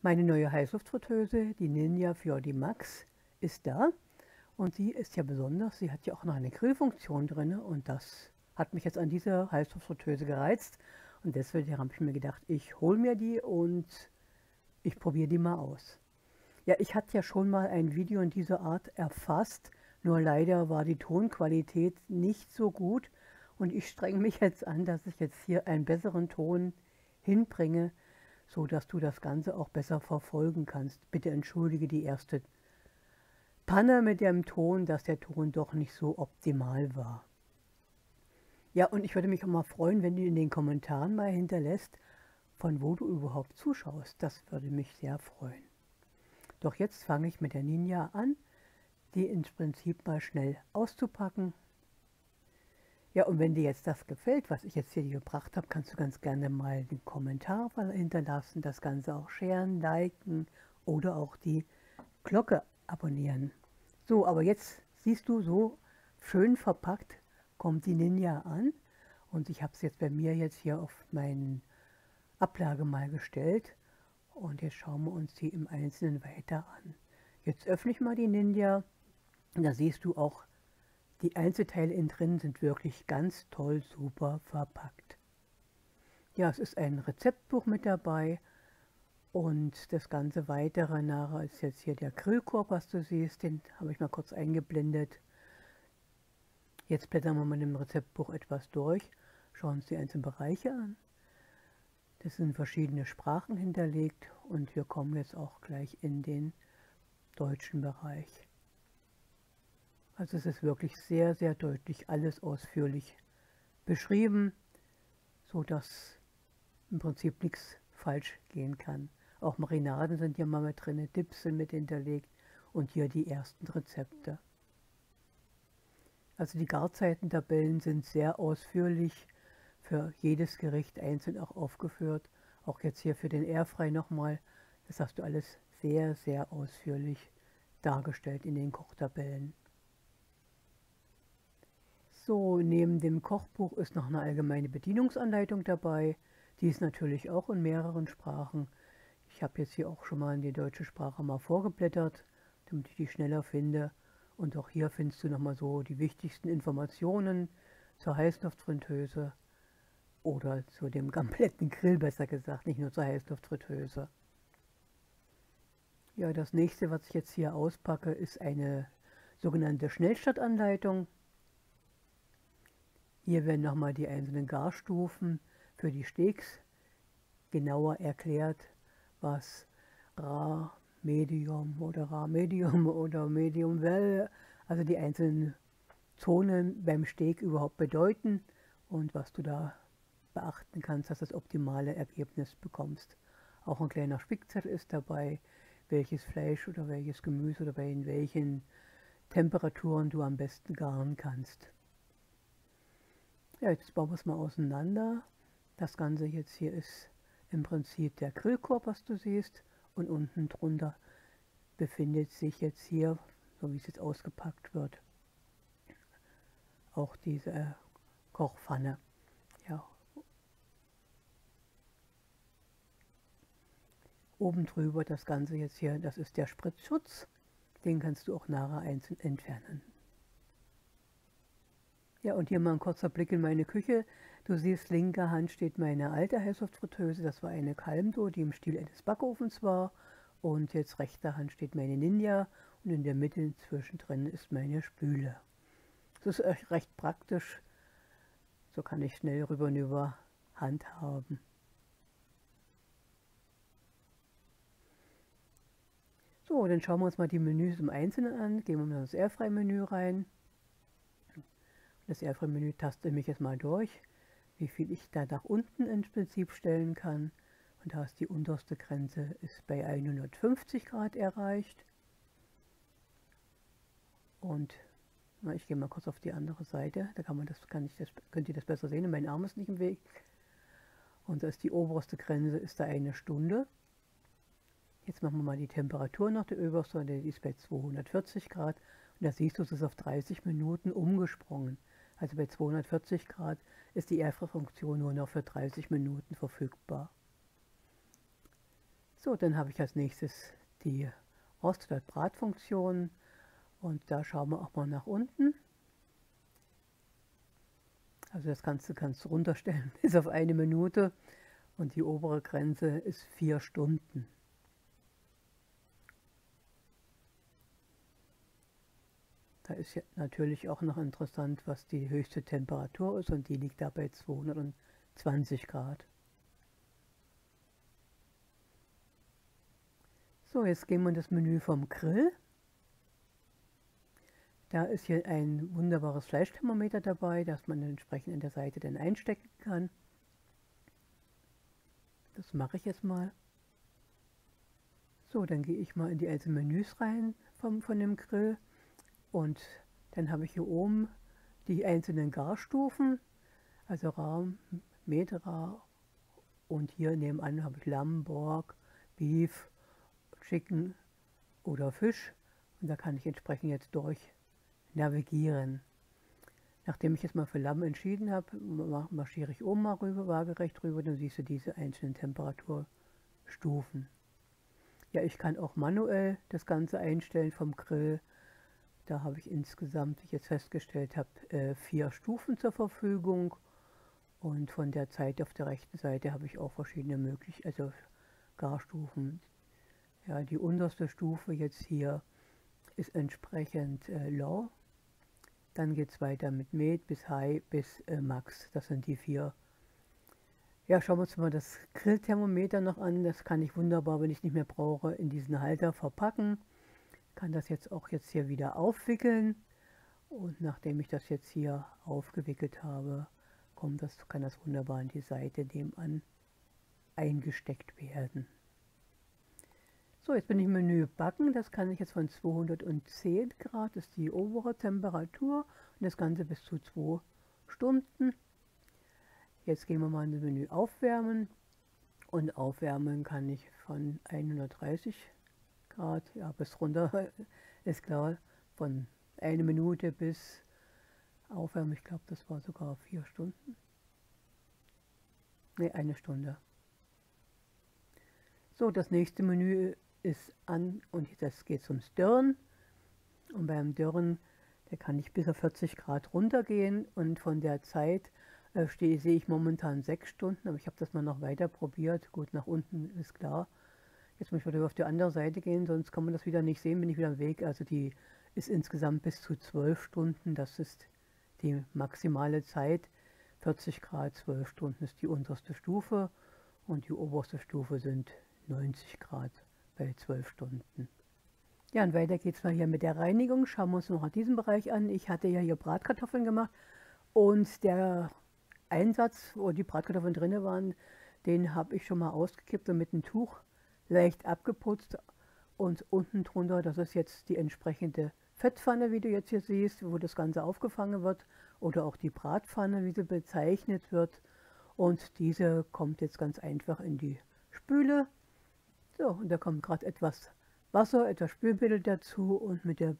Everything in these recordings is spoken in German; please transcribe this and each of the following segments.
Meine neue Heißluftfritteuse, die Ninja Fiordi Max, ist da und sie ist ja besonders. Sie hat ja auch noch eine Grillfunktion drin und das hat mich jetzt an dieser Heißluftfritteuse gereizt und deswegen habe ich mir gedacht, ich hole mir die und ich probiere die mal aus. Ja, ich hatte ja schon mal ein Video in dieser Art erfasst, nur leider war die Tonqualität nicht so gut und ich strenge mich jetzt an, dass ich jetzt hier einen besseren Ton hinbringe, so dass du das Ganze auch besser verfolgen kannst. Bitte entschuldige die erste Panne mit dem Ton, dass der Ton doch nicht so optimal war. Ja, und ich würde mich auch mal freuen, wenn du in den Kommentaren mal hinterlässt, von wo du überhaupt zuschaust. Das würde mich sehr freuen. Doch jetzt fange ich mit der Ninja an, die ins Prinzip mal schnell auszupacken. Ja, und wenn dir jetzt das gefällt, was ich jetzt hier gebracht habe, kannst du ganz gerne mal einen Kommentar hinterlassen, das Ganze auch sharen, liken oder auch die Glocke abonnieren. So, aber jetzt siehst du, so schön verpackt kommt die Ninja an und ich habe es jetzt bei mir jetzt hier auf meine Ablage mal gestellt und jetzt schauen wir uns die im Einzelnen weiter an. Jetzt öffne ich mal die Ninja und da siehst du auch, die Einzelteile innen drin sind wirklich ganz toll, super verpackt. Ja, es ist ein Rezeptbuch mit dabei und das ganze weitere nachher ist jetzt hier der Grillkorb, was du siehst, den habe ich mal kurz eingeblendet. Jetzt blättern wir mal im Rezeptbuch etwas durch, schauen uns die einzelnen Bereiche an. Das sind verschiedene Sprachen hinterlegt und wir kommen jetzt auch gleich in den deutschen Bereich. Also es ist wirklich sehr, sehr deutlich alles ausführlich beschrieben, so dass im Prinzip nichts falsch gehen kann. Auch Marinaden sind hier mal mit drin, Dips sind mit hinterlegt und hier die ersten Rezepte. Also die Garzeitentabellen sind sehr ausführlich für jedes Gericht einzeln auch aufgeführt. Auch jetzt hier für den Airfry nochmal. Das hast du alles sehr, sehr ausführlich dargestellt in den Kochtabellen. So, neben dem Kochbuch ist noch eine allgemeine Bedienungsanleitung dabei. Die ist natürlich auch in mehreren Sprachen. Ich habe jetzt hier auch schon mal in die deutsche Sprache mal vorgeblättert, damit ich die schneller finde. Und auch hier findest du nochmal so die wichtigsten Informationen zur Heißluftfritteuse oder zu dem kompletten Grill, besser gesagt, nicht nur zur Heißluftfritteuse. Ja, das nächste, was ich jetzt hier auspacke, ist eine sogenannte Schnellstartanleitung. Hier werden nochmal die einzelnen Garstufen für die Steaks genauer erklärt, was Rar, Medium oder Rar Medium oder Medium Well, also die einzelnen Zonen beim Steak überhaupt bedeuten und was du da beachten kannst, dass du das optimale Ergebnis bekommst. Auch ein kleiner Spickzettel ist dabei, welches Fleisch oder welches Gemüse oder bei welchen Temperaturen du am besten garen kannst. Ja, jetzt bauen wir es mal auseinander. Das Ganze jetzt hier ist im Prinzip der Grillkorb, was du siehst. Und unten drunter befindet sich jetzt hier, so wie es jetzt ausgepackt wird, auch diese Kochpfanne. Ja. Oben drüber das Ganze jetzt hier, das ist der Spritzschutz. Den kannst du auch nachher einzeln entfernen. Ja, und hier mal ein kurzer Blick in meine Küche. Du siehst, linker Hand steht meine alte Heißluftfritteuse. Das war eine Calmdo, die im Stil eines Backofens war. Und jetzt rechter Hand steht meine Ninja und in der Mitte zwischendrin ist meine Spüle. Das ist recht praktisch. So kann ich schnell rüber und über handhaben. So, dann schauen wir uns mal die Menüs im Einzelnen an. Gehen wir mal ins Airfry-Menü rein. Das Airfry-Menü taste mich jetzt mal durch, wie viel ich da nach unten im Prinzip stellen kann. Und da ist die unterste Grenze ist bei 150 Grad erreicht. Und ich gehe mal kurz auf die andere Seite, da könnt ihr das besser sehen, mein Arm ist nicht im Weg. Und da ist die oberste Grenze, ist da 1 Stunde. Jetzt machen wir mal die Temperatur noch, der oberste, die ist bei 240 Grad. Und da siehst du, es ist auf 30 Minuten umgesprungen. Also bei 240 Grad ist die Airfry-Funktion nur noch für 30 Minuten verfügbar. So, dann habe ich als nächstes die Rost- oder Bratfunktion und da schauen wir auch mal nach unten. Also das Ganze kannst du runterstellen bis auf 1 Minute und die obere Grenze ist 4 Stunden. Da ist ja natürlich auch noch interessant, was die höchste Temperatur ist und die liegt da bei 220 Grad. So, jetzt gehen wir in das Menü vom Grill. Da ist hier ein wunderbares Fleischthermometer dabei, das man entsprechend in der Seite dann einstecken kann. Das mache ich jetzt mal. So, dann gehe ich mal in die einzelnen Menüs rein von dem Grill und dann habe ich hier oben die einzelnen Garstufen, also Rahm, Medra und hier nebenan habe ich Lamm, Pork, Beef, Chicken oder Fisch und da kann ich entsprechend jetzt durch navigieren. Nachdem ich jetzt mal für Lamm entschieden habe, marschiere ich oben mal rüber, waagerecht rüber, dann siehst du diese einzelnen Temperaturstufen. Ja, ich kann auch manuell das Ganze einstellen vom Grill. Da habe ich insgesamt, wie ich jetzt festgestellt habe, 4 Stufen zur Verfügung. Und von der Zeit auf der rechten Seite habe ich auch verschiedene Möglichkeiten, also Garstufen. Ja, die unterste Stufe jetzt hier ist entsprechend Low. Dann geht es weiter mit Med bis High bis Max. Das sind die 4. Ja, schauen wir uns mal das Grillthermometer noch an. Das kann ich wunderbar, wenn ich es nicht mehr brauche, in diesen Halter verpacken. Kann das jetzt auch hier wieder aufwickeln. Und nachdem ich das jetzt hier aufgewickelt habe, kann das wunderbar in die Seite nebenan eingesteckt werden. So, jetzt bin ich im Menü Backen. Das kann ich jetzt von 210 Grad, das ist die obere Temperatur. Und das Ganze bis zu 2 Stunden. Jetzt gehen wir mal in das Menü Aufwärmen. Und aufwärmen kann ich von 130 Grad, ja, bis runter, ist klar, von 1 Minute bis aufwärmen. Ich glaube, das war sogar 4 Stunden. Ne, 1 Stunde. So, das nächste Menü ist an und das geht zum Stirren. Und beim Dörren, da kann ich bis auf 40 Grad runtergehen und von der Zeit sehe ich momentan 6 Stunden, aber ich habe das mal noch weiter probiert. Gut, nach unten ist klar. Jetzt muss ich wieder auf die andere Seite gehen, sonst kann man das wieder nicht sehen, bin ich wieder am Weg. Also die ist insgesamt bis zu 12 Stunden, das ist die maximale Zeit. 40 Grad, 12 Stunden ist die unterste Stufe und die oberste Stufe sind 90 Grad bei 12 Stunden. Ja, und weiter geht es mal hier mit der Reinigung. Schauen wir uns noch diesen Bereich an. Ich hatte ja hier Bratkartoffeln gemacht und der Einsatz, wo die Bratkartoffeln drin waren, den habe ich schon mal ausgekippt und mit einem Tuch leicht abgeputzt. Und unten drunter, das ist jetzt die entsprechende Fettpfanne, wie du jetzt hier siehst, wo das Ganze aufgefangen wird. Oder auch die Bratpfanne, wie sie bezeichnet wird. Und diese kommt jetzt ganz einfach in die Spüle. So, und da kommt gerade etwas Wasser, etwas Spülmittel dazu und mit der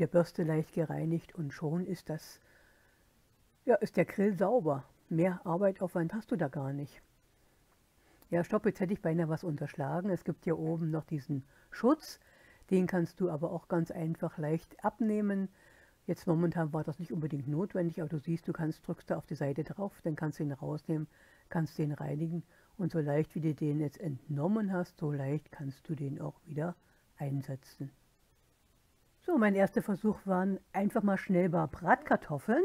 Bürste leicht gereinigt und schon ist ist der Grill sauber. Mehr Arbeitsaufwand hast du da gar nicht. Ja, stopp, jetzt hätte ich beinahe was unterschlagen. Es gibt hier oben noch diesen Schutz. Den kannst du aber auch ganz einfach leicht abnehmen. Jetzt momentan war das nicht unbedingt notwendig, aber du siehst, drückst da auf die Seite drauf, dann kannst du ihn rausnehmen, kannst den reinigen und so leicht wie du den jetzt entnommen hast, so leicht kannst du den auch wieder einsetzen. So, mein erster Versuch waren einfach mal schnell Bratkartoffeln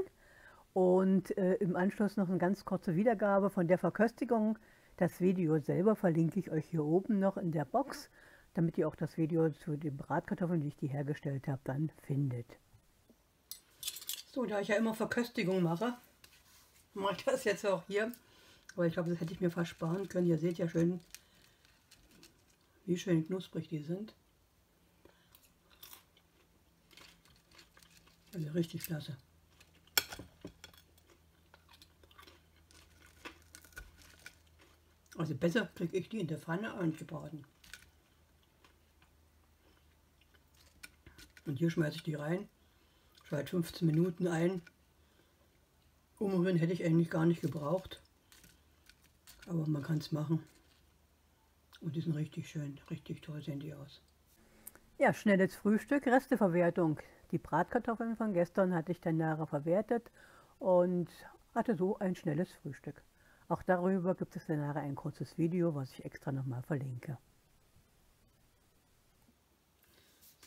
und im Anschluss noch eine ganz kurze Wiedergabe von der Verköstigung. Das Video selber verlinke ich euch hier oben noch in der Box, damit ihr auch das Video zu den Bratkartoffeln, wie ich die hergestellt habe, dann findet. So, da ich ja immer Verköstigung mache ich das jetzt auch hier. Aber ich glaube, das hätte ich mir fast sparen können. Ihr seht ja schön, wie schön knusprig die sind. Also richtig klasse. Also besser kriege ich die in der Pfanne angebraten. Und hier schmeiße ich die rein, schalte 15 Minuten ein. Umrühren hätte ich eigentlich gar nicht gebraucht, aber man kann es machen. Und die sind richtig schön, richtig toll sehen die aus. Ja, schnelles Frühstück, Resteverwertung. Die Bratkartoffeln von gestern hatte ich dann nachher verwertet und hatte so ein schnelles Frühstück. Auch darüber gibt es dann nachher ein kurzes Video, was ich extra nochmal verlinke.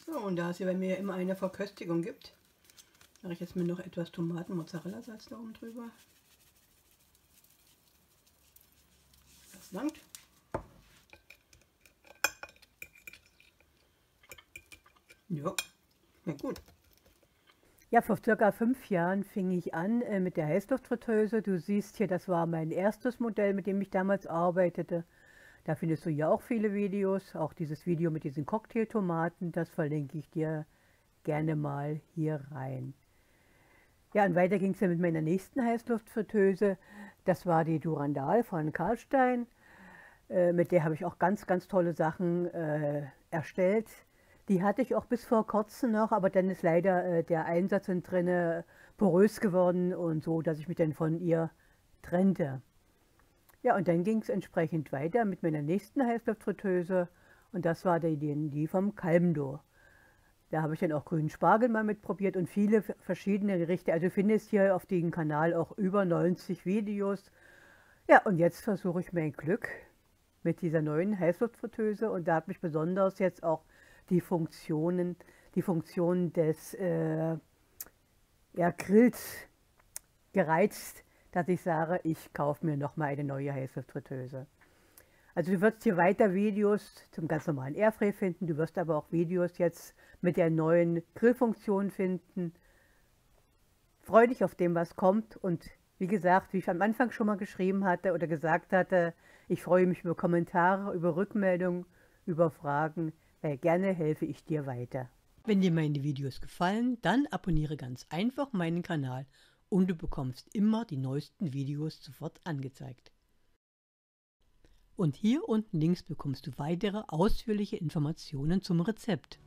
So, und da es hier bei mir immer eine Verköstigung gibt, mache ich jetzt mir noch etwas Tomaten-Mozzarella-Salz da oben drüber. Das langt. Ja, na gut. Ja, vor circa 5 Jahren fing ich an mit der Heißluftfritteuse. Du siehst hier, das war mein erstes Modell, mit dem ich damals arbeitete. Da findest du ja auch viele Videos. Auch dieses Video mit diesen Cocktailtomaten, das verlinke ich dir gerne mal hier rein. Ja, und weiter ging es ja mit meiner nächsten Heißluftfritteuse. Das war die Durandal von Karlstein. Mit der habe ich auch ganz, ganz tolle Sachen erstellt. Die hatte ich auch bis vor kurzem noch, aber dann ist leider der Einsatz drin porös geworden und so, dass ich mich dann von ihr trennte. Ja, und dann ging es entsprechend weiter mit meiner nächsten Heißluftfritteuse und das war die vom Calmdo. Da habe ich dann auch grünen Spargel mal mitprobiert und viele verschiedene Gerichte. Also du findest hier auf dem Kanal auch über 90 Videos. Ja, und jetzt versuche ich mein Glück mit dieser neuen Heißluftfritteuse und da hat mich besonders jetzt auch die Funktion des Grills gereizt, dass ich sage, ich kaufe mir noch mal eine neue Heißluftfritteuse. Also du wirst hier weiter Videos zum ganz normalen Airfryer finden, du wirst aber auch Videos jetzt mit der neuen Grillfunktion finden. Freue dich auf dem, was kommt und wie gesagt, wie ich am Anfang schon mal geschrieben hatte oder gesagt hatte, ich freue mich über Kommentare, über Rückmeldungen, über Fragen. Gerne helfe ich dir weiter. Wenn dir meine Videos gefallen, dann abonniere ganz einfach meinen Kanal und du bekommst immer die neuesten Videos sofort angezeigt. Und hier unten links bekommst du weitere ausführliche Informationen zum Rezept.